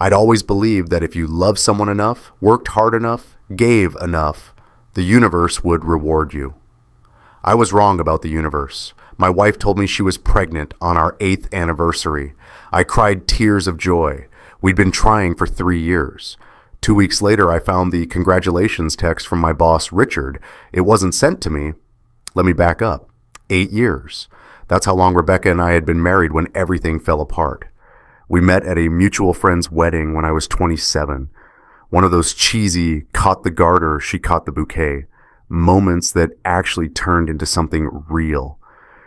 I'd always believed that if you loved someone enough, worked hard enough, gave enough, the universe would reward you. I was wrong about the universe. My wife told me she was pregnant on our 8th anniversary. I cried tears of joy. We'd been trying for 3 years. 2 weeks later, I found the congratulations text from my boss, Richard. It wasn't sent to me. Let me back up. 8 years. That's how long Rebecca and I had been married when everything fell apart. We met at a mutual friend's wedding when I was 27. One of those cheesy, caught the garter, she caught the bouquet moments that actually turned into something real.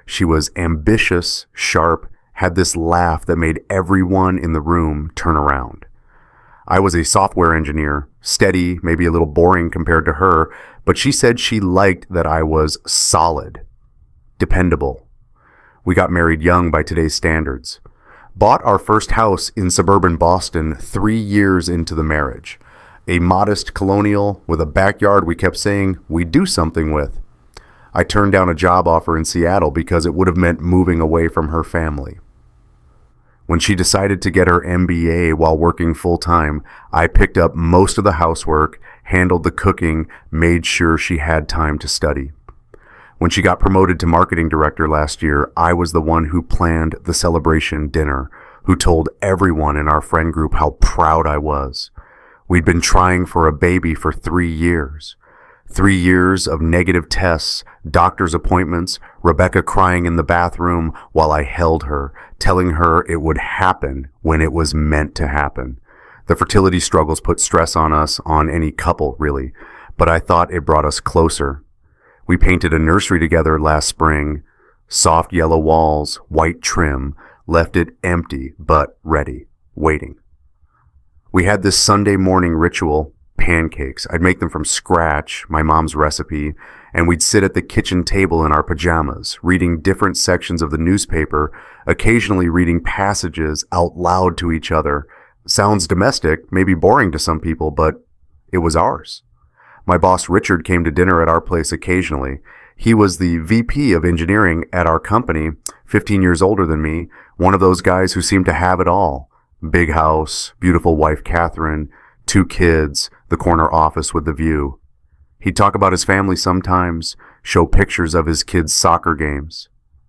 She was ambitious, sharp, had this laugh that made everyone in the room turn around. I was a software engineer, steady, maybe a little boring compared to her, but she said she liked that I was solid, dependable. We got married young by today's standards. Bought our first house in suburban Boston 3 years into the marriage. A modest colonial with a backyard we kept saying we'd do something with. I turned down a job offer in Seattle because it would have meant moving away from her family. When she decided to get her MBA while working full-time, I picked up most of the housework, handled the cooking, made sure she had time to study. When she got promoted to marketing director last year, I was the one who planned the celebration dinner, who told everyone in our friend group how proud I was. We'd been trying for a baby for 3 years. 3 years of negative tests, doctor's appointments, Rebecca crying in the bathroom while I held her, telling her it would happen when it was meant to happen. The fertility struggles put stress on us, on any couple really, but I thought it brought us closer. We painted a nursery together last spring. Soft yellow walls, white trim, left it empty but ready, waiting. We had this Sunday morning ritual, pancakes. I'd make them from scratch, my mom's recipe, and we'd sit at the kitchen table in our pajamas, reading different sections of the newspaper, occasionally reading passages out loud to each other. Sounds domestic, maybe boring to some people, but it was ours. My boss Richard came to dinner at our place occasionally. He was the VP of engineering at our company, 15 years older than me, one of those guys who seemed to have it all. Big house, beautiful wife Catherine, 2 kids, the corner office with the view. He'd talk about his family sometimes, show pictures of his kids' soccer games.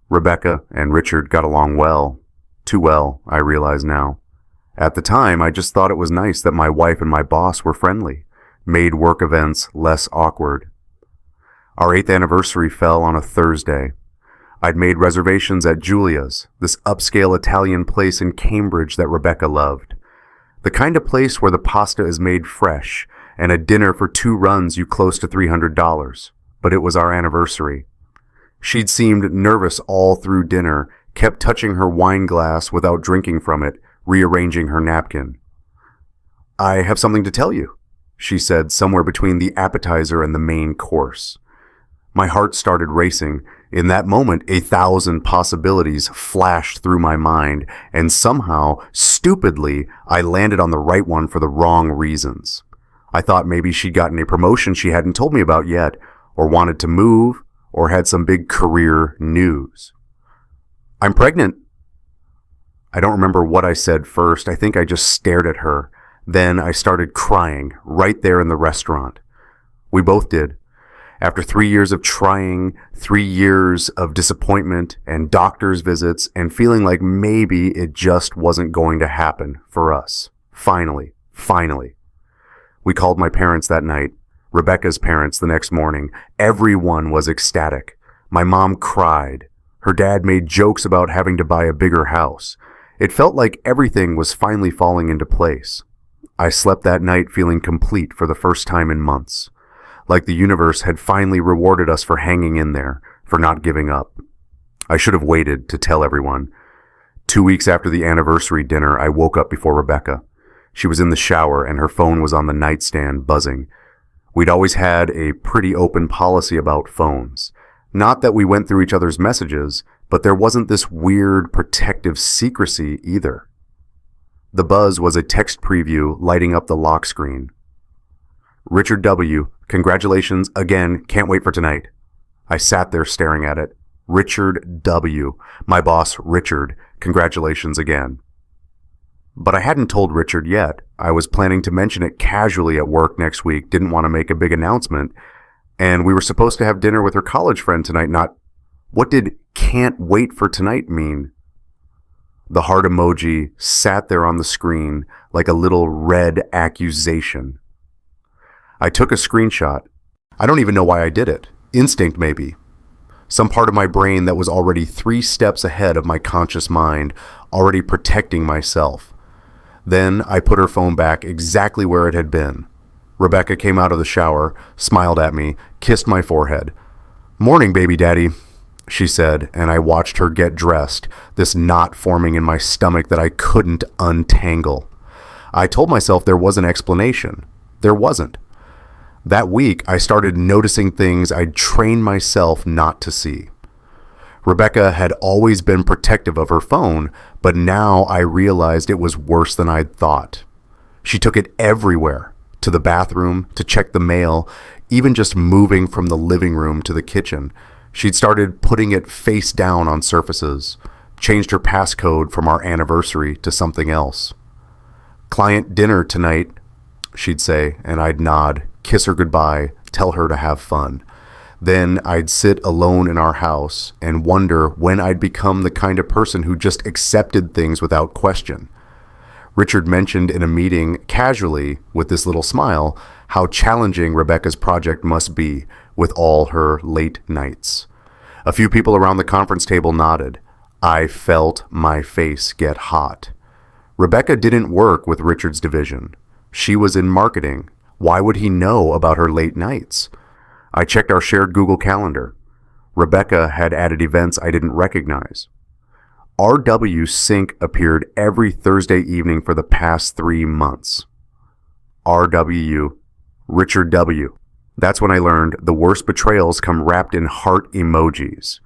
Rebecca and Richard got along well. Too well, I realize now. At the time, I just thought it was nice that my wife and my boss were friendly, made work events less awkward. Our 8th anniversary fell on a Thursday. I'd made reservations at Giulia's, this upscale Italian place in Cambridge that Rebecca loved. The kind of place where the pasta is made fresh, and a dinner for 2 runs you close to $300. But it was our anniversary. She'd seemed nervous all through dinner, kept touching her wine glass without drinking from it, rearranging her napkin. "I have something to tell you," she said somewhere between the appetizer and the main course. My heart started racing. In that moment, 1,000 possibilities flashed through my mind, and somehow, stupidly, I landed on the right one for the wrong reasons. I thought maybe she'd gotten a promotion she hadn't told me about yet, or wanted to move, or had some big career news. "I'm pregnant." I don't remember what I said first. I think I just stared at her. Then I started crying, right there in the restaurant. We both did. After 3 years of trying, 3 years of disappointment and doctor's visits and feeling like maybe it just wasn't going to happen for us. Finally. We called my parents that night, Rebecca's parents the next morning. Everyone was ecstatic. My mom cried. Her dad made jokes about having to buy a bigger house. It felt like everything was finally falling into place. I slept that night feeling complete for the first time in months. Like the universe had finally rewarded us for hanging in there, for not giving up. I should have waited to tell everyone. 2 weeks after the anniversary dinner, I woke up before Rebecca. She was in the shower and her phone was on the nightstand buzzing. We'd always had a pretty open policy about phones. Not that we went through each other's messages, but there wasn't this weird protective secrecy either. The buzz was a text preview lighting up the lock screen. "Richard W., congratulations again, can't wait for tonight." I sat there staring at it. Richard W., my boss Richard, congratulations again. But I hadn't told Richard yet. I was planning to mention it casually at work next week, didn't want to make a big announcement, and we were supposed to have dinner with her college friend tonight, not... What did "can't wait for tonight" mean? The heart emoji sat there on the screen like a little red accusation. I took a screenshot. I don't even know why I did it. Instinct, maybe. Some part of my brain that was already 3 steps ahead of my conscious mind, already protecting myself. Then I put her phone back exactly where it had been. Rebecca came out of the shower, smiled at me, kissed my forehead. "Morning, baby daddy," she said, and I watched her get dressed, this knot forming in my stomach that I couldn't untangle. I told myself there was an explanation. There wasn't. That week, I started noticing things I'd trained myself not to see. Rebecca had always been protective of her phone, but now I realized it was worse than I'd thought. She took it everywhere, to the bathroom, to check the mail, even just moving from the living room to the kitchen. She'd started putting it face down on surfaces, changed her passcode from our anniversary to something else. "Client dinner tonight," she'd say, and I'd nod, kiss her goodbye, tell her to have fun. Then I'd sit alone in our house and wonder when I'd become the kind of person who just accepted things without question. Richard mentioned in a meeting, casually, with this little smile, how challenging Rebecca's project must be with all her late nights. A few people around the conference table nodded. I felt my face get hot. Rebecca didn't work with Richard's division. She was in marketing. Why would he know about her late nights? I checked our shared Google Calendar. Rebecca had added events I didn't recognize. RW Sync appeared every Thursday evening for the past 3 months. RW, Richard W. That's when I learned the worst betrayals come wrapped in heart emojis.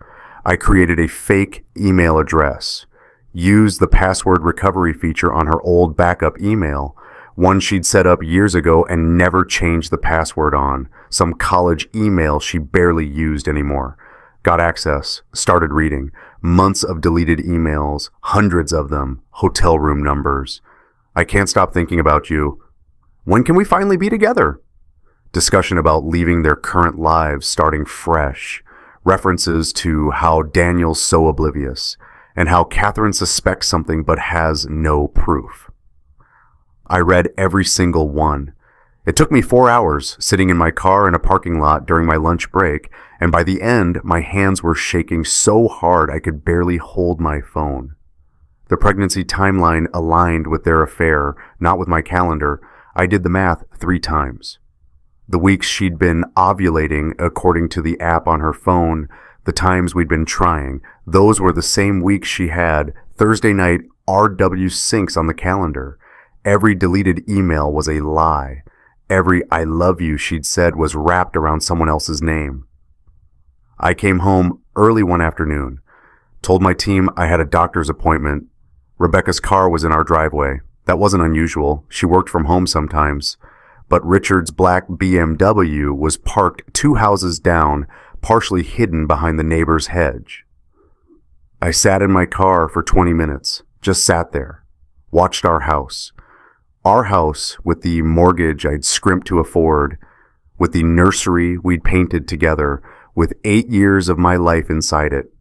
I created a fake email address, used the password recovery feature on her old backup email, one she'd set up years ago and never changed the password on, some college email she barely used anymore. Got access, started reading. Months of deleted emails, hundreds of them, hotel room numbers. "I can't stop thinking about you. When can we finally be together?" Discussion about leaving their current lives, starting fresh. References to how Daniel's so oblivious, and how Catherine suspects something but has no proof. I read every single one. It took me 4 hours sitting in my car in a parking lot during my lunch break, and by the end, my hands were shaking so hard I could barely hold my phone. The pregnancy timeline aligned with their affair, not with my calendar. I did the math 3 times. The weeks she'd been ovulating, according to the app on her phone, the times we'd been trying, those were the same weeks she had Thursday night RW syncs on the calendar. Every deleted email was a lie. Every "I love you" she'd said was wrapped around someone else's name. I came home early one afternoon, told my team I had a doctor's appointment. Rebecca's car was in our driveway. That wasn't unusual. She worked from home sometimes. But Richard's black BMW was parked 2 houses down, partially hidden behind the neighbor's hedge. I sat in my car for 20 minutes, just sat there, watched our house. Our house with the mortgage I'd scrimped to afford, with the nursery we'd painted together, with 8 years of my life inside it.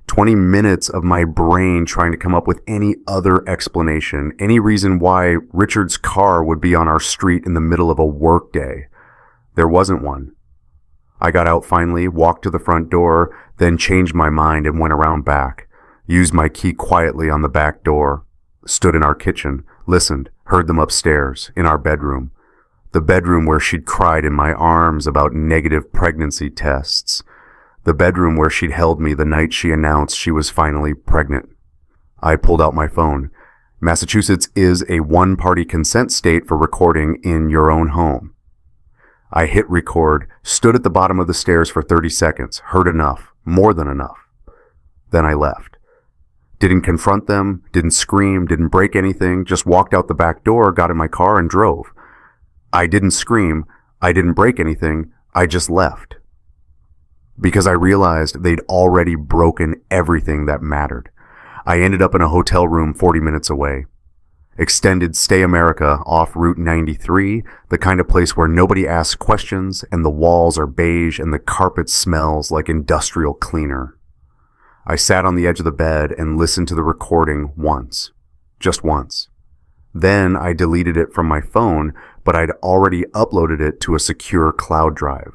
20 minutes of my brain trying to come up with any other explanation, any reason why Richard's car would be on our street in the middle of a work day. There wasn't one. I got out finally, walked to the front door, then changed my mind and went around back, used my key quietly on the back door, stood in our kitchen, listened, heard them upstairs, in our bedroom. The bedroom where she'd cried in my arms about negative pregnancy tests. The bedroom where she'd held me the night she announced she was finally pregnant. I pulled out my phone. Massachusetts is a one-party consent state for recording in your own home. I hit record, stood at the bottom of the stairs for 30 seconds, heard enough, more than enough. Then I left. Didn't confront them, didn't scream, didn't break anything, just walked out the back door, got in my car, and drove. I didn't scream, I didn't break anything, I just left. Because I realized they'd already broken everything that mattered. I ended up in a hotel room 40 minutes away. Extended stay America off Route 93, the kind of place where nobody asks questions and the walls are beige and the carpet smells like industrial cleaner. I sat on the edge of the bed and listened to the recording once. Just once. Then I deleted it from my phone, but I'd already uploaded it to a secure cloud drive.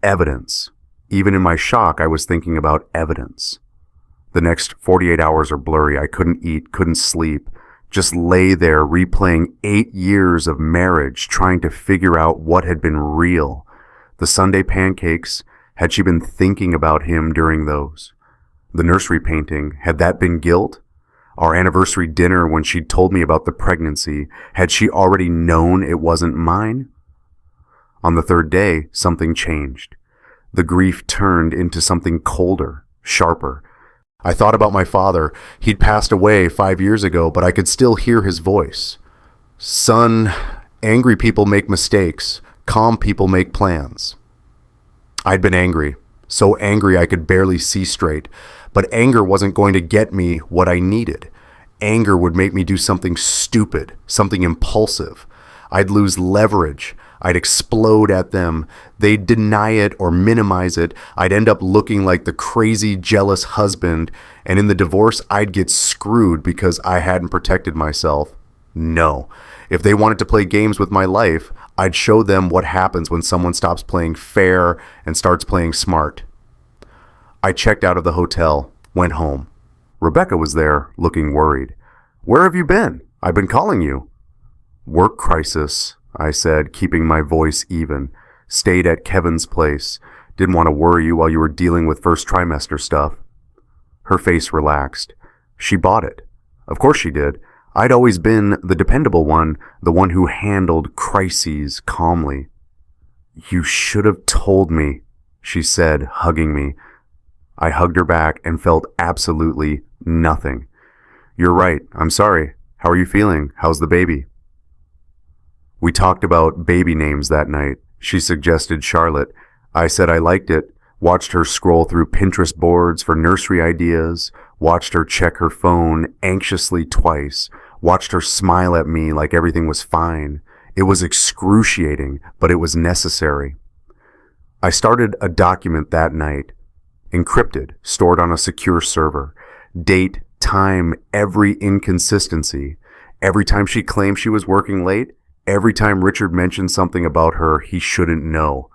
Evidence. Even in my shock, I was thinking about evidence. The next 48 hours are blurry. I couldn't eat, couldn't sleep. Just lay there replaying 8 years of marriage, trying to figure out what had been real. The Sunday pancakes, had she been thinking about him during those? The nursery painting, had that been guilt? Our anniversary dinner when she'd told me about the pregnancy, had she already known it wasn't mine? On the third day, something changed. The grief turned into something colder, sharper. I thought about my father. He'd passed away 5 years ago, but I could still hear his voice. Son, angry people make mistakes. Calm people make plans. I'd been angry. So angry I could barely see straight. But anger wasn't going to get me what I needed. Anger would make me do something stupid, something impulsive. I'd lose leverage. I'd explode at them. They'd deny it or minimize it. I'd end up looking like the crazy, jealous husband. And in the divorce, I'd get screwed because I hadn't protected myself. No. If they wanted to play games with my life, I'd show them what happens when someone stops playing fair and starts playing smart. I checked out of the hotel, went home. Rebecca was there, looking worried. Where have you been? I've been calling you. Work crisis, I said, keeping my voice even. Stayed at Kevin's place. Didn't want to worry you while you were dealing with first trimester stuff. Her face relaxed. She bought it. Of course she did. I'd always been the dependable one, the one who handled crises calmly. You should have told me, she said, hugging me. I hugged her back and felt absolutely nothing. You're right. I'm sorry. How are you feeling? How's the baby? We talked about baby names that night. She suggested Charlotte. I said I liked it, watched her scroll through Pinterest boards for nursery ideas, watched her check her phone anxiously twice, watched her smile at me like everything was fine. It was excruciating, but it was necessary. I started a document that night, encrypted, stored on a secure server. Date, time, every inconsistency. Every time she claimed she was working late, every time Richard mentioned something about her he shouldn't know.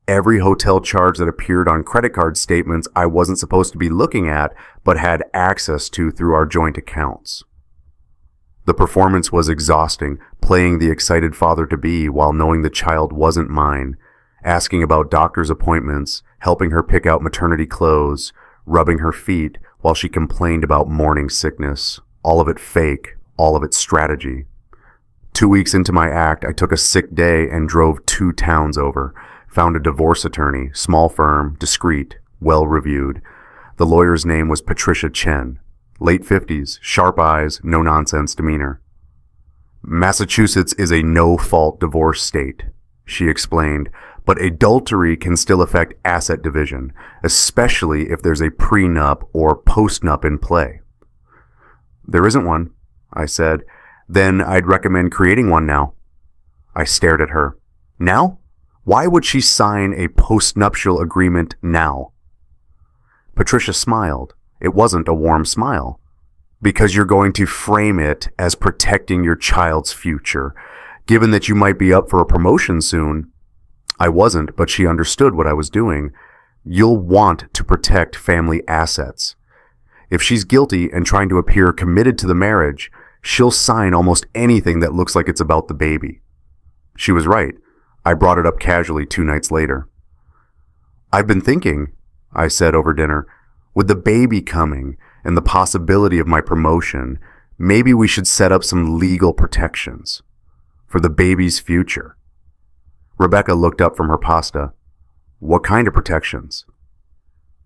Every hotel charge that appeared on credit card statements I wasn't supposed to be looking at, but had access to through our joint accounts. The performance was exhausting, playing the excited father-to-be while knowing the child wasn't mine, asking about doctor's appointments, helping her pick out maternity clothes, rubbing her feet while she complained about morning sickness. All of it fake, all of it strategy. 2 weeks into my act, I took a sick day and drove 2 towns over. Found a divorce attorney, small firm, discreet, well-reviewed. The lawyer's name was Patricia Chen. Late 50s, sharp eyes, no-nonsense demeanor. Massachusetts is a no-fault divorce state, she explained, but adultery can still affect asset division, especially if there's a prenup or postnup in play. There isn't one, I said. Then I'd recommend creating one now. I stared at her. Now? Why would she sign a postnuptial agreement now? Patricia smiled. It wasn't a warm smile. Because you're going to frame it as protecting your child's future. Given that you might be up for a promotion soon. I wasn't, but she understood what I was doing. You'll want to protect family assets. If she's guilty and trying to appear committed to the marriage, she'll sign almost anything that looks like it's about the baby. She was right. I brought it up casually 2 nights later. I've been thinking, I said over dinner, with the baby coming and the possibility of my promotion, maybe we should set up some legal protections for the baby's future. Rebecca looked up from her pasta. What kind of protections?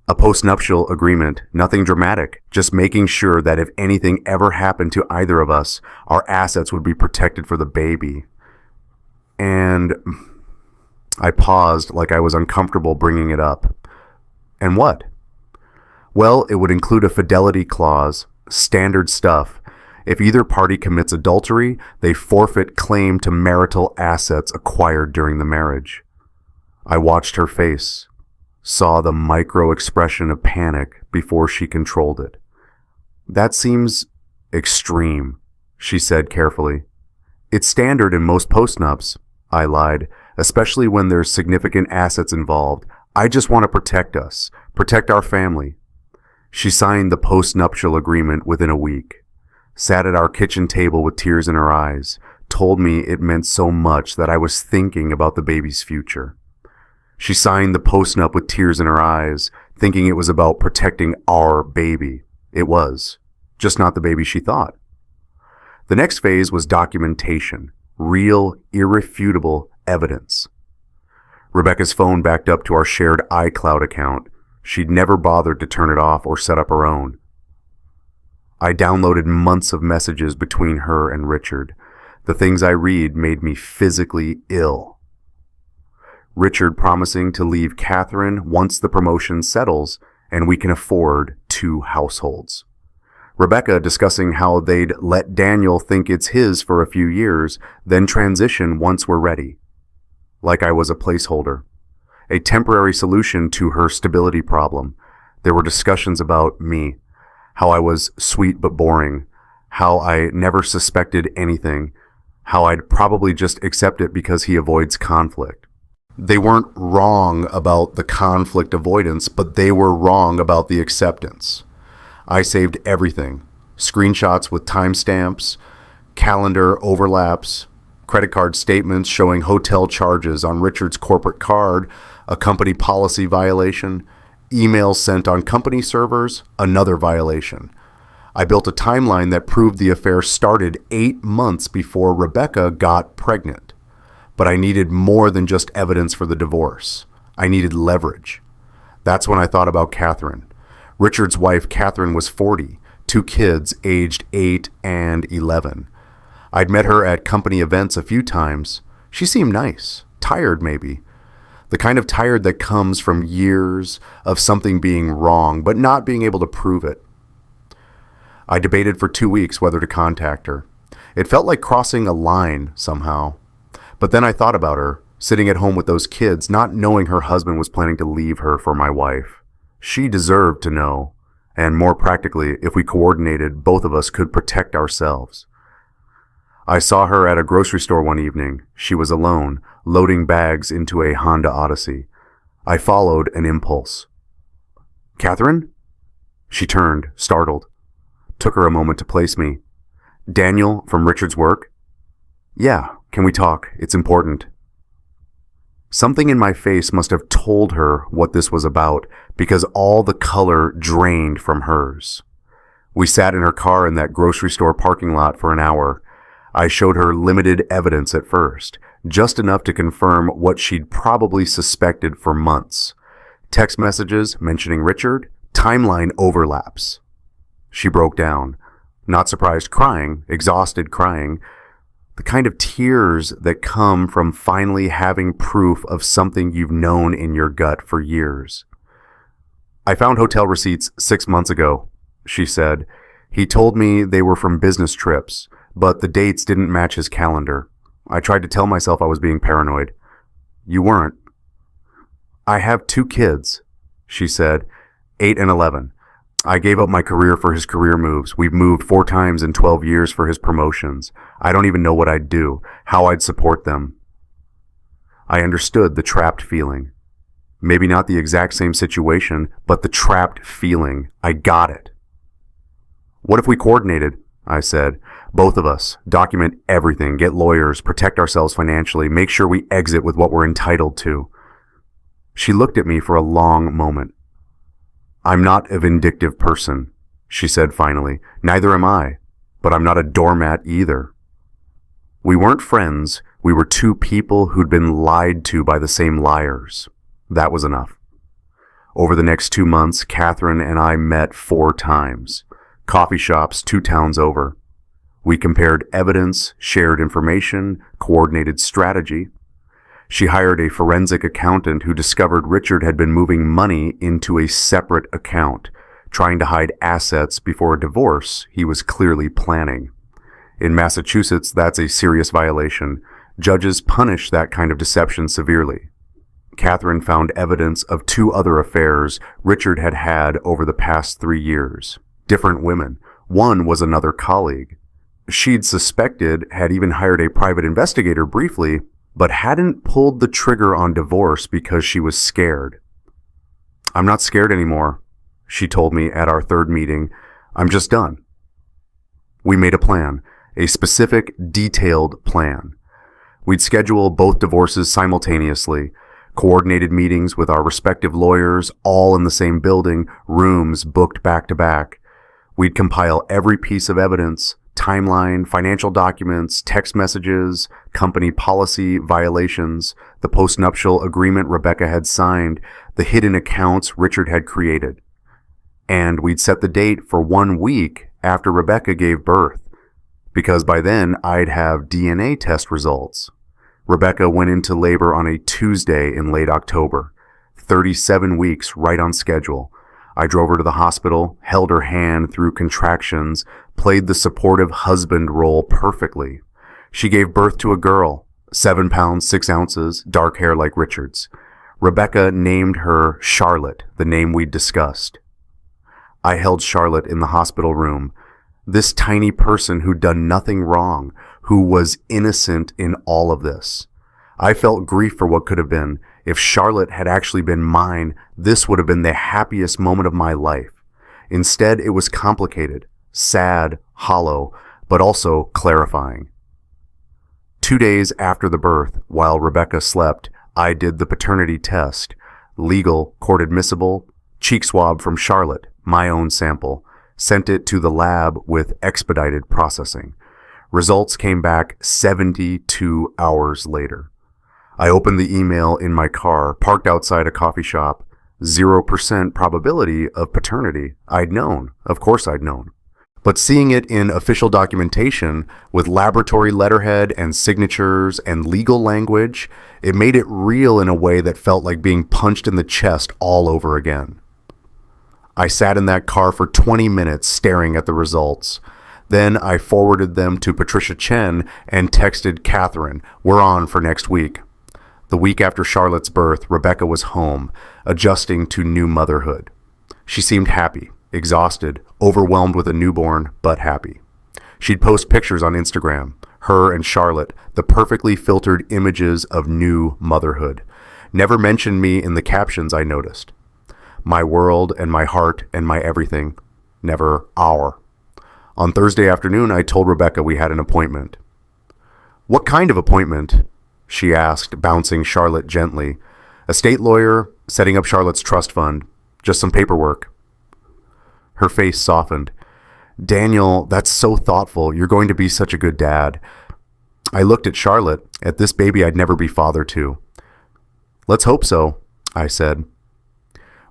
A postnuptial agreement, nothing dramatic, just making sure that if anything ever happened to either of us, our assets would be protected for the baby. And I paused like I was uncomfortable bringing it up. And what? Well, it would include a fidelity clause, standard stuff. If either party commits adultery, they forfeit claim to marital assets acquired during the marriage. I watched her face, saw the micro expression of panic before she controlled it. That seems extreme, she said carefully. It's standard in most postnups, I lied, especially when there's significant assets involved. I just want to protect us, protect our family. She signed the postnuptial agreement within a week, sat at our kitchen table with tears in her eyes, told me it meant so much that I was thinking about the baby's future. She signed the postnup with tears in her eyes, thinking it was about protecting our baby. It was, just not the baby she thought. The next phase was documentation, real, irrefutable evidence. Rebecca's phone backed up to our shared iCloud account. She'd never bothered to turn it off or set up her own. I downloaded months of messages between her and Richard. The things I read made me physically ill. Richard promising to leave Catherine once the promotion settles and we can afford 2 households. Rebecca discussing how they'd let Daniel think it's his for a few years, then transition once we're ready. Like I was a placeholder. A temporary solution to her stability problem. There were discussions about me, how I was sweet but boring, how I never suspected anything, how I'd probably just accept it because he avoids conflict. They weren't wrong about the conflict avoidance, but they were wrong about the acceptance. I saved everything. Screenshots with timestamps, calendar overlaps, credit card statements showing hotel charges on Richard's corporate card, a company policy violation, emails sent on company servers, another violation. I built a timeline that proved the affair started 8 months before Rebecca got pregnant. But I needed more than just evidence for the divorce. I needed leverage. That's when I thought about Catherine. Richard's wife, Catherine, was 40, 2 kids aged 8 and 11. I'd met her at company events a few times. She seemed nice, tired maybe. The kind of tired that comes from years of something being wrong, but not being able to prove it. I debated for 2 weeks whether to contact her. It felt like crossing a line somehow. But then I thought about her, sitting at home with those kids, not knowing her husband was planning to leave her for my wife. She deserved to know, and more practically, if we coordinated, both of us could protect ourselves. I saw her at a grocery store one evening. She was alone, loading bags into a Honda Odyssey. I followed an impulse. "Catherine?" She turned, startled. Took her a moment to place me. "Daniel from Richard's work?" "Yeah, can we talk? It's important." Something in my face must have told her what this was about, because all the color drained from hers. We sat in her car in that grocery store parking lot for an hour. I showed her limited evidence at first, just enough to confirm what she'd probably suspected for months. Text messages mentioning Richard, timeline overlaps. She broke down, not surprised, crying, exhausted crying, the kind of tears that come from finally having proof of something you've known in your gut for years. "I found hotel receipts 6 months ago," she said. "He told me they were from business trips, but the dates didn't match his calendar. I tried to tell myself I was being paranoid." "You weren't." "I have 2 kids," she said, 8 and 11. "I gave up my career for his career moves. We've moved 4 times in 12 years for his promotions. I don't even know what I'd do, how I'd support them." I understood the trapped feeling. Maybe not the exact same situation, but the trapped feeling. I got it. "What if we coordinated?" I said. "Both of us. Document everything, get lawyers, protect ourselves financially, make sure we exit with what we're entitled to." She looked at me for a long moment. "I'm not a vindictive person," she said finally. "Neither am I, but I'm not a doormat either." We weren't friends. We were 2 people who'd been lied to by the same liars. That was enough. Over the next 2 months, Catherine and I met 4 times. Coffee shops 2 towns over. We compared evidence, shared information, coordinated strategy. She hired a forensic accountant who discovered Richard had been moving money into a separate account, trying to hide assets before a divorce he was clearly planning. In Massachusetts, that's a serious violation. Judges punish that kind of deception severely. Catherine found evidence of 2 other affairs Richard had had over the past 3 years. Different women. One was another colleague. She'd suspected, had even hired a private investigator briefly, but hadn't pulled the trigger on divorce because she was scared. "I'm not scared anymore," she told me at our 3rd meeting. "I'm just done." We made a plan, a specific, detailed plan. We'd schedule both divorces simultaneously, coordinated meetings with our respective lawyers, all in the same building, rooms booked back to back. We'd compile every piece of evidence, timeline, financial documents, text messages, company policy violations, the postnuptial agreement Rebecca had signed, the hidden accounts Richard had created. And we'd set the date for 1 week after Rebecca gave birth, because by then I'd have DNA test results. Rebecca went into labor on a Tuesday in late October, 37 weeks right on schedule. I drove her to the hospital, held her hand through contractions, played the supportive husband role perfectly. She gave birth to a girl, 7 pounds, 6 ounces, dark hair like Richard's. Rebecca named her Charlotte, the name we'd discussed. I held Charlotte in the hospital room, this tiny person who'd done nothing wrong, who was innocent in all of this. I felt grief for what could have been. If Charlotte had actually been mine, this would have been the happiest moment of my life. Instead, it was complicated, sad, hollow, but also clarifying. 2 days after the birth, while Rebecca slept, I did the paternity test. Legal, court admissible, cheek swab from Charlotte, my own sample. Sent it to the lab with expedited processing. Results came back 72 hours later. I opened the email in my car, parked outside a coffee shop. 0% probability of paternity. I'd known. Of course I'd known. But seeing it in official documentation with laboratory letterhead and signatures and legal language, it made it real in a way that felt like being punched in the chest all over again. I sat in that car for 20 minutes staring at the results. Then I forwarded them to Patricia Chen and texted Catherine, "We're on for next week." The week after Charlotte's birth, Rebecca was home, adjusting to new motherhood. She seemed happy, exhausted, overwhelmed with a newborn, but happy. She'd post pictures on Instagram, her and Charlotte, the perfectly filtered images of new motherhood. Never mentioned me in the captions, I noticed. My world and my heart and my everything. Never our. On Thursday afternoon, I told Rebecca we had an appointment. "What kind of appointment?" she asked, bouncing Charlotte gently. "A state lawyer, setting up Charlotte's trust fund. Just some paperwork." Her face softened. "Daniel, that's so thoughtful. You're going to be such a good dad." I looked at Charlotte, at this baby I'd never be father to. "Let's hope so," I said.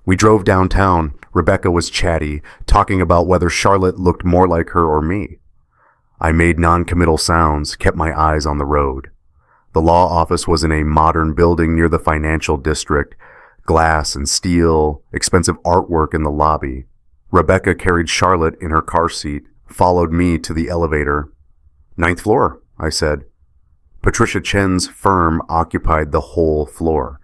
We drove downtown. Rebecca was chatty, talking about whether Charlotte looked more like her or me. I made non-committal sounds, kept my eyes on the road. The law office was in a modern building near the financial district, glass and steel, expensive artwork in the lobby. Rebecca carried Charlotte in her car seat, followed me to the elevator. "9th floor," I said. Patricia Chen's firm occupied the whole floor.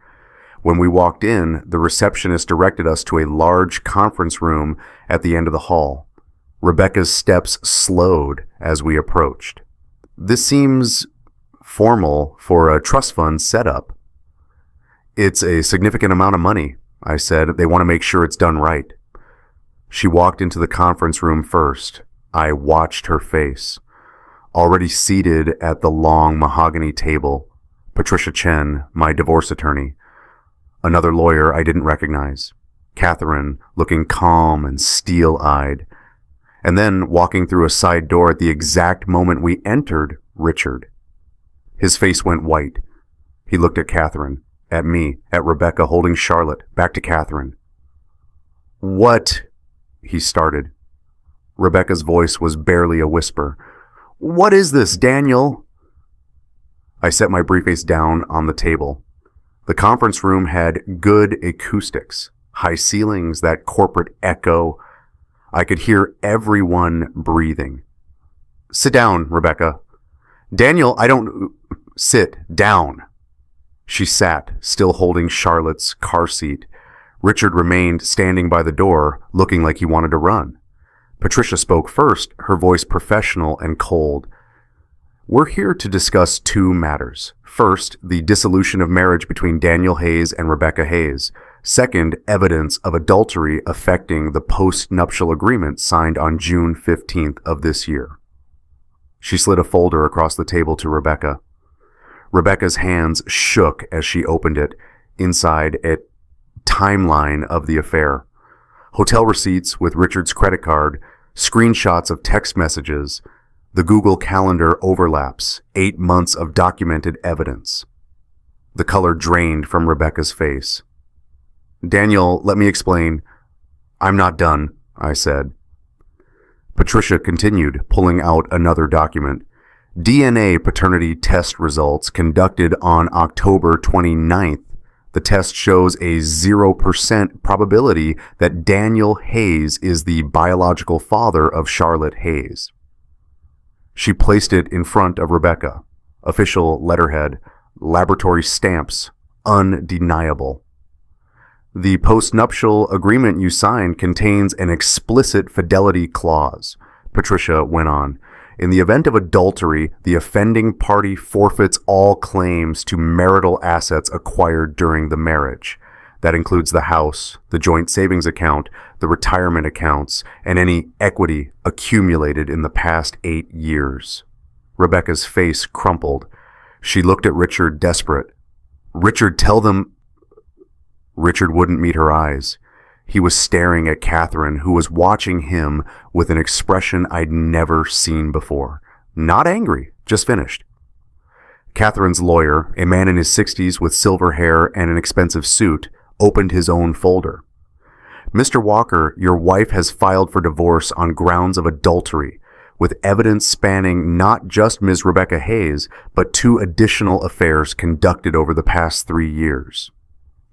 When we walked in, the receptionist directed us to a large conference room at the end of the hall. Rebecca's steps slowed as we approached. "This seems formal for a trust fund setup." "It's a significant amount of money," I said. "They want to make sure it's done right." She walked into the conference room first. I watched her face. Already seated at the long mahogany table, Patricia Chen, my divorce attorney. Another lawyer I didn't recognize. Catherine, looking calm and steel-eyed. And then, walking through a side door at the exact moment we entered, Richard. His face went white. He looked at Catherine, at me, at Rebecca holding Charlotte, back to Catherine. "What?" he started. Rebecca's voice was barely a whisper. "What is this, Daniel?" I set my briefcase down on the table. The conference room had good acoustics, high ceilings, that corporate echo. I could hear everyone breathing. Sit down, Rebecca. Daniel, I don't... Sit down. She sat, still holding Charlotte's car seat. Richard remained standing by the door, looking like he wanted to run. Patricia spoke first, her voice professional and cold. We're here to discuss two matters. First, the dissolution of marriage between Daniel Hayes and Rebecca Hayes. Second, evidence of adultery affecting the post-nuptial agreement signed on June 15th of this year. She slid a folder across the table to Rebecca. Rebecca's hands shook as she opened it. Inside, a timeline of the affair. Hotel receipts with Richard's credit card, screenshots of text messages, the Google Calendar overlaps, 8 months of documented evidence. The color drained from Rebecca's face. Daniel, let me explain. I'm not done, I said. Patricia continued, pulling out another document. DNA paternity test results conducted on October 29th. The test shows a 0% probability that Daniel Hayes is the biological father of Charlotte Hayes. She placed it in front of Rebecca. Official letterhead, laboratory stamps, undeniable. The postnuptial agreement you signed contains an explicit fidelity clause, Patricia went on. In the event of adultery, the offending party forfeits all claims to marital assets acquired during the marriage. That includes the house, the joint savings account, the retirement accounts, and any equity accumulated in the past 8 years. Rebecca's face crumpled. She looked at Richard, desperate. Richard, tell them... Richard wouldn't meet her eyes. He was staring at Catherine, who was watching him with an expression I'd never seen before. Not angry, just finished. Catherine's lawyer, a man in his 60s with silver hair and an expensive suit, opened his own folder. Mr. Walker, your wife has filed for divorce on grounds of adultery, with evidence spanning not just Ms. Rebecca Hayes, but 2 additional affairs conducted over the past 3 years.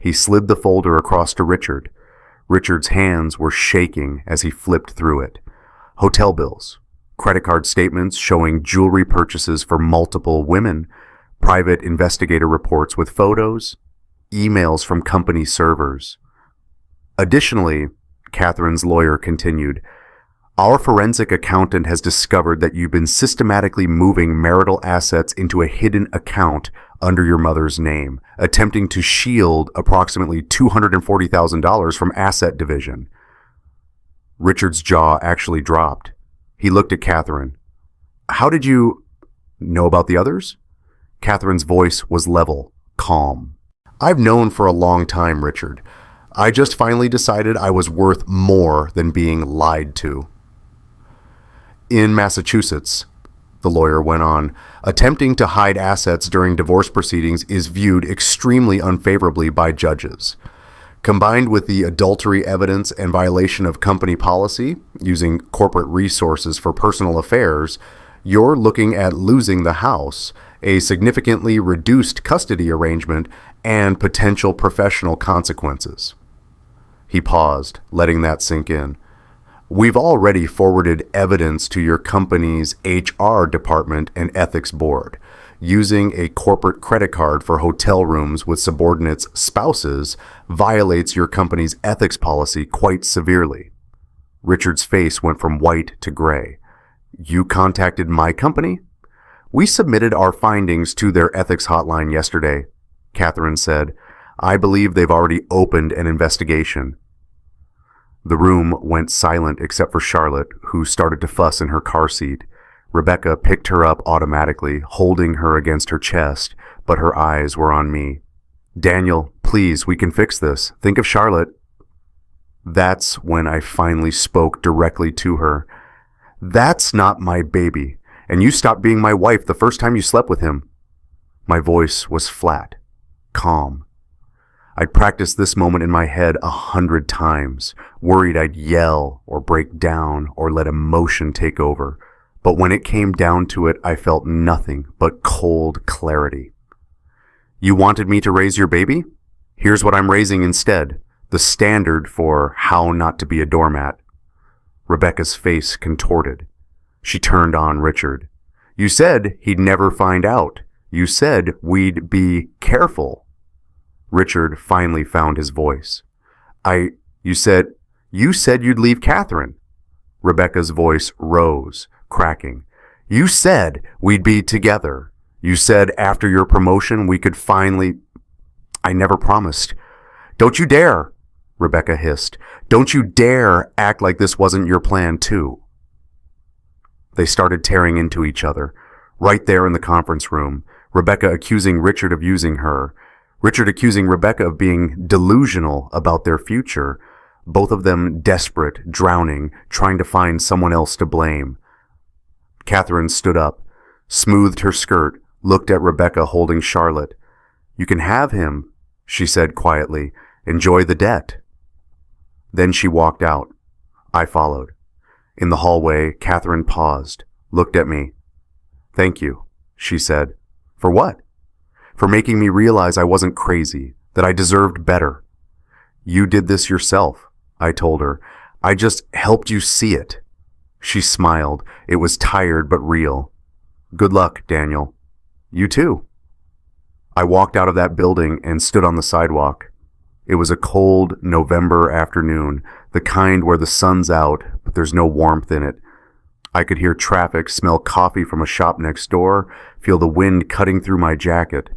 He slid the folder across to Richard. Richard's hands were shaking as he flipped through it. Hotel bills, credit card statements showing jewelry purchases for multiple women, private investigator reports with photos, emails from company servers. Additionally, Catherine's lawyer continued, our forensic accountant has discovered that you've been systematically moving marital assets into a hidden account under your mother's name, attempting to shield approximately $240,000 from asset division. Richard's jaw actually dropped. He looked at Catherine. How did you know about the others? Catherine's voice was level, calm. I've known for a long time, Richard. I just finally decided I was worth more than being lied to. In Massachusetts, the lawyer went on, attempting to hide assets during divorce proceedings is viewed extremely unfavorably by judges. Combined with the adultery evidence and violation of company policy, using corporate resources for personal affairs, you're looking at losing the house, a significantly reduced custody arrangement, and potential professional consequences. He paused, letting that sink in. We've already forwarded evidence to your company's HR department and ethics board. Using a corporate credit card for hotel rooms with subordinates' spouses violates your company's ethics policy quite severely. Richard's face went from white to gray. You contacted my company? We submitted our findings to their ethics hotline yesterday, Catherine said. I believe they've already opened an investigation. The room went silent except for Charlotte, who started to fuss in her car seat. Rebecca picked her up automatically, holding her against her chest, but her eyes were on me. Daniel, please, we can fix this. Think of Charlotte. That's when I finally spoke directly to her. That's not my baby, and you stopped being my wife the first time you slept with him. My voice was flat, calm. I'd practiced this moment in my head 100 times, worried I'd yell or break down or let emotion take over. But when it came down to it, I felt nothing but cold clarity. You wanted me to raise your baby? Here's what I'm raising instead, the standard for how not to be a doormat. Rebecca's face contorted. She turned on Richard. You said he'd never find out. You said we'd be careful. Richard finally found his voice. You said you'd leave Catherine. Rebecca's voice rose, cracking. You said we'd be together. You said after your promotion we could finally... I never promised. Don't you dare, Rebecca hissed. Don't you dare act like this wasn't your plan too. They started tearing into each other, right there in the conference room, Rebecca accusing Richard of using her, Richard accusing Rebecca of being delusional about their future, both of them desperate, drowning, trying to find someone else to blame. Catherine stood up, smoothed her skirt, looked at Rebecca holding Charlotte. You can have him, she said quietly. Enjoy the debt. Then she walked out. I followed. In the hallway, Catherine paused, looked at me. Thank you, she said. For what? For making me realize I wasn't crazy, that I deserved better. You did this yourself, I told her. I just helped you see it. She smiled. It was tired but real. Good luck, Daniel. You too. I walked out of that building and stood on the sidewalk. It was a cold November afternoon, the kind where the sun's out, but there's no warmth in it. I could hear traffic, smell coffee from a shop next door, feel the wind cutting through my jacket.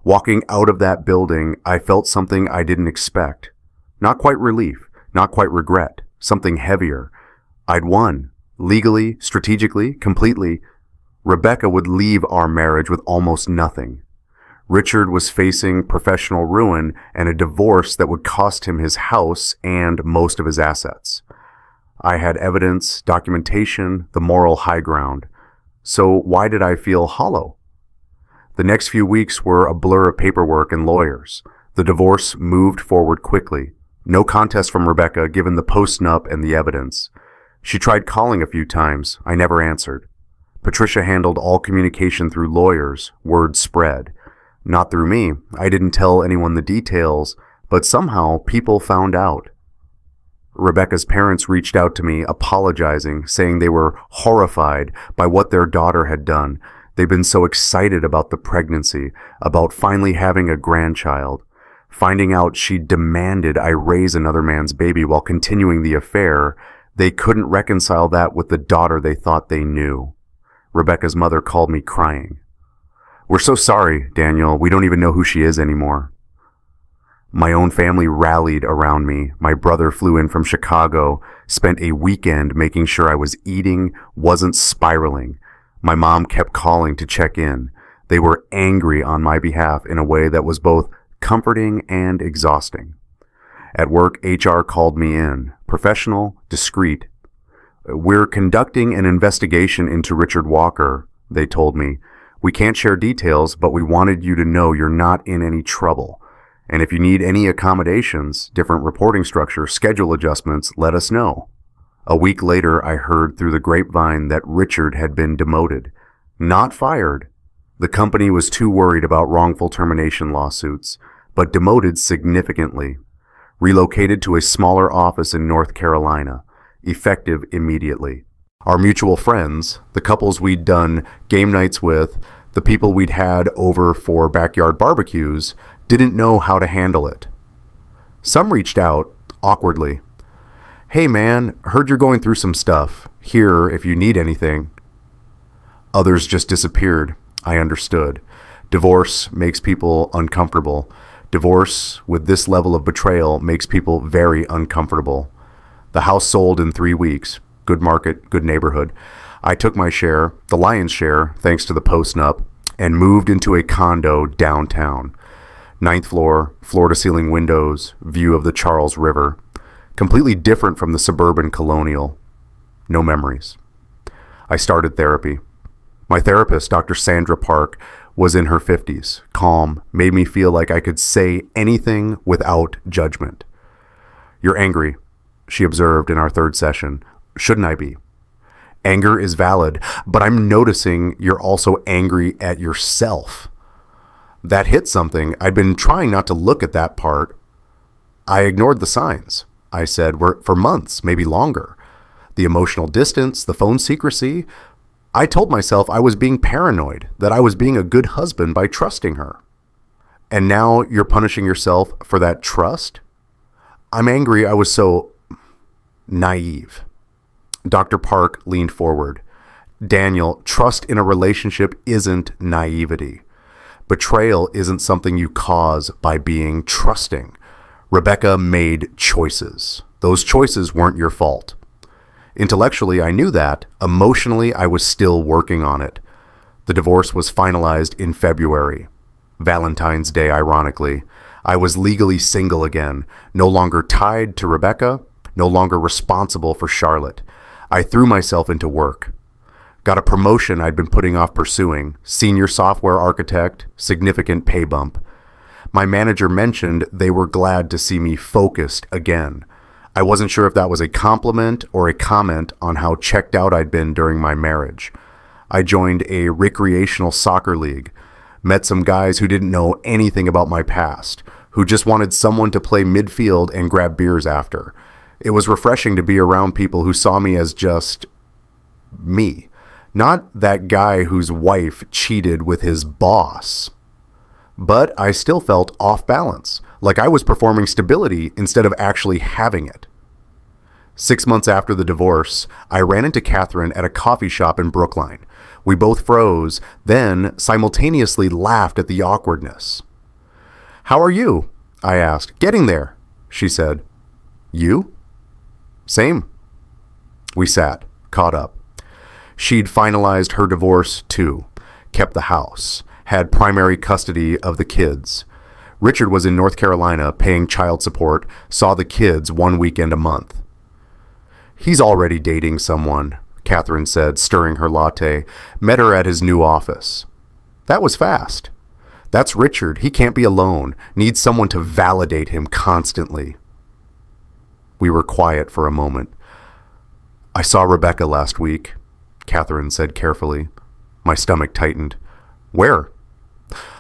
Walking out of that building, I felt something I didn't expect. Not quite relief, not quite regret, something heavier. I'd won. Legally, strategically, completely. Rebecca would leave our marriage with almost nothing. Richard was facing professional ruin and a divorce that would cost him his house and most of his assets. I had evidence, documentation, the moral high ground. So why did I feel hollow? The next few weeks were a blur of paperwork and lawyers. The divorce moved forward quickly. No contest from Rebecca given the post-nup and the evidence. She tried calling a few times. I never answered. Patricia handled all communication through lawyers. Word spread. Not through me. I didn't tell anyone the details, but somehow people found out. Rebecca's parents reached out to me, apologizing, saying they were horrified by what their daughter had done. They'd been so excited about the pregnancy, about finally having a grandchild. Finding out she demanded I raise another man's baby while continuing the affair, they couldn't reconcile that with the daughter they thought they knew. Rebecca's mother called me crying. We're so sorry, Daniel. We don't even know who she is anymore. My own family rallied around me. My brother flew in from Chicago, spent a weekend making sure I was eating, wasn't spiraling. My mom kept calling to check in. They were angry on my behalf in a way that was both comforting and exhausting. At work, HR called me in. Professional, discreet. We're conducting an investigation into Richard Walker, they told me. We can't share details, but we wanted you to know you're not in any trouble. And if you need any accommodations, different reporting structure, schedule adjustments, let us know. A week later, I heard through the grapevine that Richard had been demoted. Not fired. The company was too worried about wrongful termination lawsuits, but demoted significantly. Relocated to a smaller office in North Carolina, effective immediately. Our mutual friends, the couples we'd done game nights with, the people we'd had over for backyard barbecues, didn't know how to handle it. Some reached out, awkwardly. Hey man, heard you're going through some stuff. Here if you need anything. Others just disappeared. I understood. Divorce makes people uncomfortable. Divorce with this level of betrayal makes people very uncomfortable. The house sold in 3 weeks. Good market, good neighborhood. I took my share, the lion's share, thanks to the post-nup, and moved into a condo downtown. 9th floor, floor-to-ceiling windows, view of the Charles River. Completely different from the suburban colonial. No memories. I started therapy. My therapist, Dr. Sandra Park, was in her 50s, calm, made me feel like I could say anything without judgment. You're angry, she observed in our 3rd session. Shouldn't I be? Anger is valid, but I'm noticing you're also angry at yourself. That hit something. I'd been trying not to look at that part. I ignored the signs, I said, for months, maybe longer. The emotional distance, the phone secrecy. I told myself I was being paranoid, that I was being a good husband by trusting her. And now you're punishing yourself for that trust? I'm angry I was so naive. Dr. Park leaned forward. Daniel, trust in a relationship isn't naivety. Betrayal isn't something you cause by being trusting. Rebecca made choices. Those choices weren't your fault. Intellectually, I knew that. Emotionally, I was still working on it. The divorce was finalized in February. Valentine's Day, ironically. I was legally single again, no longer tied to Rebecca, no longer responsible for Charlotte. I threw myself into work. Got a promotion I'd been putting off pursuing, senior software architect, significant pay bump. My manager mentioned they were glad to see me focused again. I wasn't sure if that was a compliment or a comment on how checked out I'd been during my marriage. I joined a recreational soccer league, met some guys who didn't know anything about my past, who just wanted someone to play midfield and grab beers after. It was refreshing to be around people who saw me as just me, not that guy whose wife cheated with his boss. But I still felt off balance, like I was performing stability instead of actually having it. 6 months after the divorce, I ran into Catherine at a coffee shop in Brookline. We both froze, then simultaneously laughed at the awkwardness. "How are you?" I asked. "Getting there," she said. "You?" "Same." We sat, caught up. She'd finalized her divorce too, kept the house, had primary custody of the kids. Richard was in North Carolina paying child support, saw the kids 1 weekend a month. "He's already dating someone," Catherine said, stirring her latte. "Met her at his new office." "That was fast." "That's Richard. He can't be alone. Needs someone to validate him constantly." We were quiet for a moment. "I saw Rebecca last week," Catherine said carefully. My stomach tightened. "Where?"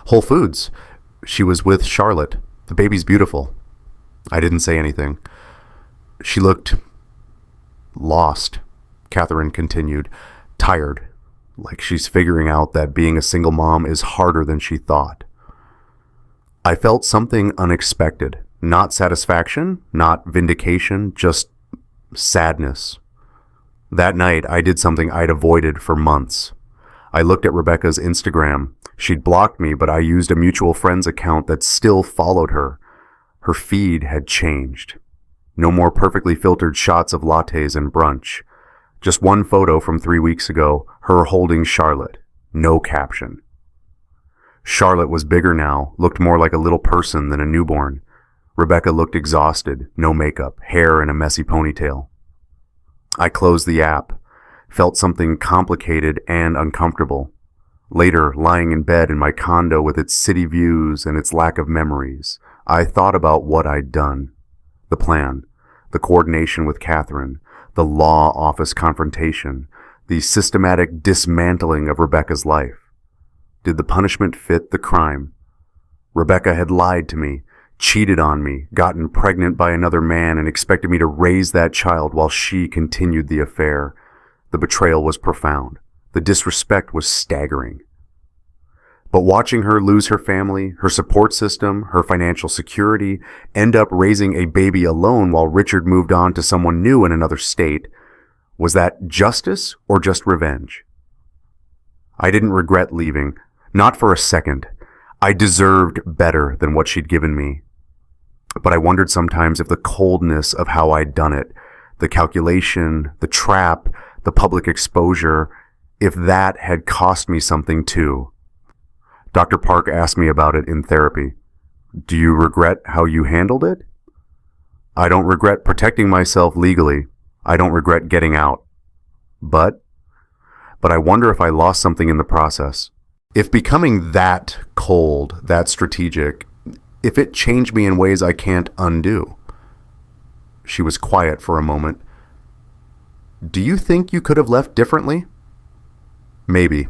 "Whole Foods. She was with Charlotte. The baby's beautiful." I didn't say anything. "She looked lost," Catherine continued. "Tired. Like she's figuring out that being a single mom is harder than she thought." I felt something unexpected. Not satisfaction, not vindication, just sadness. That night, I did something I'd avoided for months. I looked at Rebecca's Instagram. She'd blocked me, but I used a mutual friend's account that still followed her. Her feed had changed. No more perfectly filtered shots of lattes and brunch. Just one photo from 3 weeks ago, her holding Charlotte. No caption. Charlotte was bigger now, looked more like a little person than a newborn. Rebecca looked exhausted, no makeup, hair in a messy ponytail. I closed the app, felt something complicated and uncomfortable. Later, lying in bed in my condo with its city views and its lack of memories, I thought about what I'd done. The plan, the coordination with Catherine, the law office confrontation, the systematic dismantling of Rebecca's life. Did the punishment fit the crime? Rebecca had lied to me, cheated on me, gotten pregnant by another man, and expected me to raise that child while she continued the affair. The betrayal was profound. The disrespect was staggering. But watching her lose her family, her support system, her financial security, end up raising a baby alone while Richard moved on to someone new in another state, was that justice or just revenge? I didn't regret leaving, not for a second. I deserved better than what she'd given me. But I wondered sometimes if the coldness of how I'd done it, the calculation, the trap, the public exposure, if that had cost me something too. Dr. Park asked me about it in therapy. "Do you regret how you handled it?" "I don't regret protecting myself legally. I don't regret getting out. But I wonder if I lost something in the process. If becoming that cold, that strategic, if it changed me in ways I can't undo." She was quiet for a moment. "Do you think you could have left differently?" Maybe.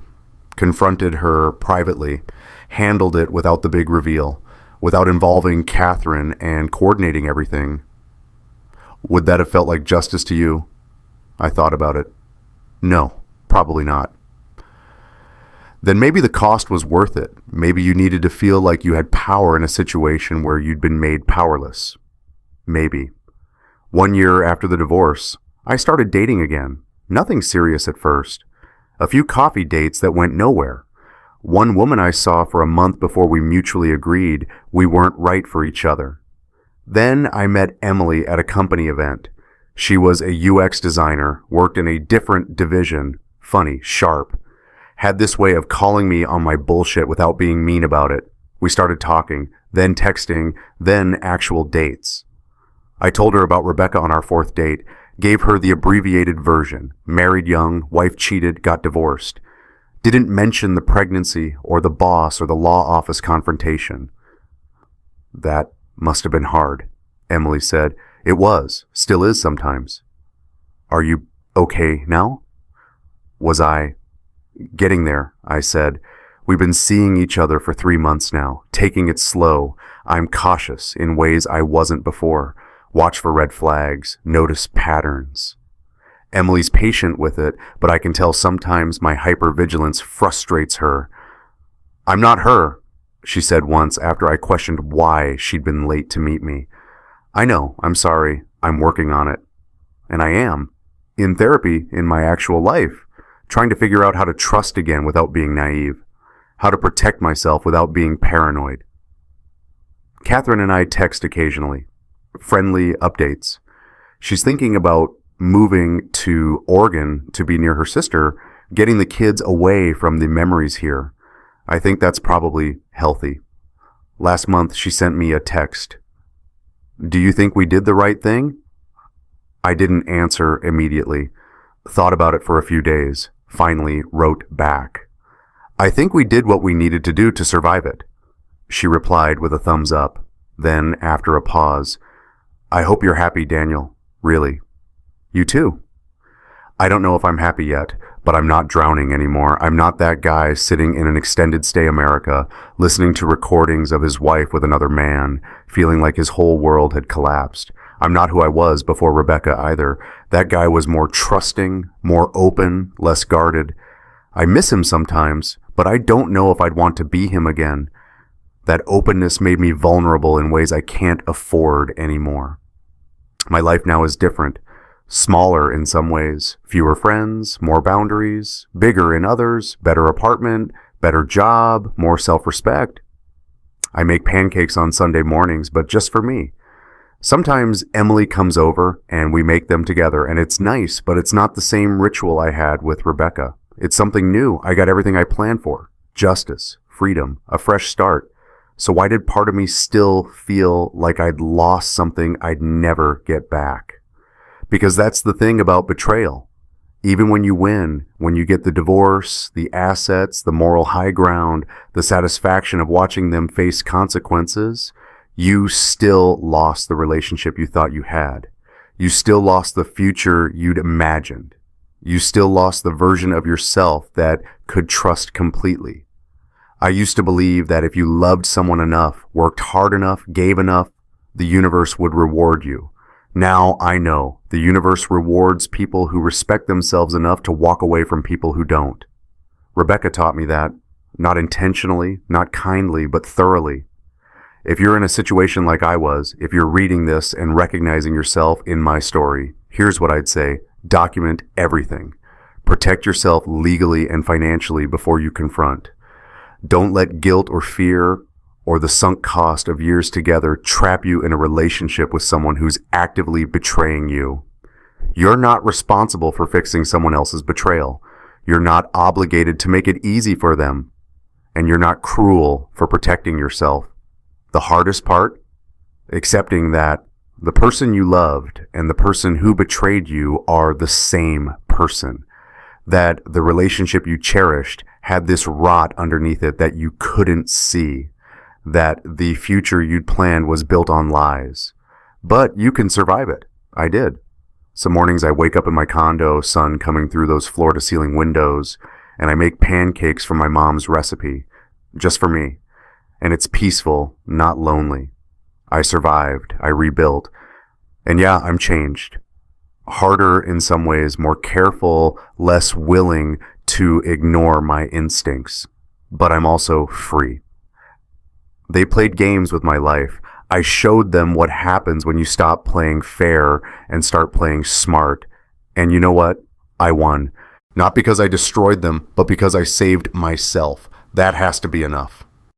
Confronted her privately, handled it without the big reveal, without involving Catherine and coordinating everything. Would that have felt like justice to you? I thought about it. No, probably not. Then maybe the cost was worth it. Maybe you needed to feel like you had power in a situation where you'd been made powerless. Maybe. 1 year after the divorce, I started dating again. Nothing serious at first. A few coffee dates that went nowhere. One woman I saw for a month before we mutually agreed we weren't right for each other. Then I met Emily at a company event. She was a UX designer, worked in a different division, funny, sharp. Had this way of calling me on my bullshit without being mean about it. We started talking, then texting, then actual dates. I told her about Rebecca on our 4th date, gave her the abbreviated version. Married young, wife cheated, got divorced. Didn't mention the pregnancy or the boss or the law office confrontation. That must have been hard, Emily said. It was, still is sometimes. Are you okay now? Was I? Getting there, I said. We've been seeing each other for 3 months now, taking it slow. I'm cautious in ways I wasn't before. Watch for red flags, notice patterns. Emily's patient with it, but I can tell sometimes my hypervigilance frustrates her. I'm not her, she said once after I questioned why she'd been late to meet me. I know, I'm sorry, I'm working on it. And I am. In therapy, in my actual life, trying to figure out how to trust again without being naive, how to protect myself without being paranoid. Catherine and I text occasionally. Friendly updates. She's thinking about moving to Oregon to be near her sister, getting the kids away from the memories here. I think that's probably healthy. Last month, she sent me a text. Do you think we did the right thing? I didn't answer immediately. Thought about it for a few days. Finally wrote back. I think we did what we needed to do to survive it. She replied with a thumbs up. Then, after a pause, I hope you're happy, Daniel. Really. You too. I don't know if I'm happy yet, but I'm not drowning anymore. I'm not that guy sitting in an extended stay America, listening to recordings of his wife with another man, feeling like his whole world had collapsed. I'm not who I was before Rebecca either. That guy was more trusting, more open, less guarded. I miss him sometimes, but I don't know if I'd want to be him again. That openness made me vulnerable in ways I can't afford anymore. My life now is different. Smaller in some ways, fewer friends, more boundaries, bigger in others, better apartment, better job, more self-respect. I make pancakes on Sunday mornings, but just for me. Sometimes Emily comes over and we make them together, and it's nice, but it's not the same ritual I had with Rebecca. It's something new. I got everything I planned for. Justice, freedom, a fresh start. So why did part of me still feel like I'd lost something I'd never get back? Because that's the thing about betrayal. Even when you win, when you get the divorce, the assets, the moral high ground, the satisfaction of watching them face consequences, you still lost the relationship you thought you had. You still lost the future you'd imagined. You still lost the version of yourself that could trust completely. I used to believe that if you loved someone enough, worked hard enough, gave enough, the universe would reward you. Now I know the universe rewards people who respect themselves enough to walk away from people who don't. Rebecca taught me that, not intentionally, not kindly, but thoroughly. If you're in a situation like I was, if you're reading this and recognizing yourself in my story, here's what I'd say. Document everything. Protect yourself legally and financially before you confront. Don't let guilt or fear or the sunk cost of years together trap you in a relationship with someone who's actively betraying you. You're not responsible for fixing someone else's betrayal. You're not obligated to make it easy for them. And you're not cruel for protecting yourself. The hardest part? Accepting that the person you loved and the person who betrayed you are the same person. That the relationship you cherished had this rot underneath it that you couldn't see. That the future you'd planned was built on lies. But you can survive it. I did. Some mornings I wake up in my condo, sun coming through those floor-to-ceiling windows, and I make pancakes from my mom's recipe, just for me. And it's peaceful, not lonely. I survived. I rebuilt. And yeah, I'm changed. harder in some ways, more careful, less willing to ignore my instincts. But I'm also free. They played games with my life. I showed them what happens when you stop playing fair and start playing smart. And you know what? I won. Not because I destroyed them, but because I saved myself. That has to be enough.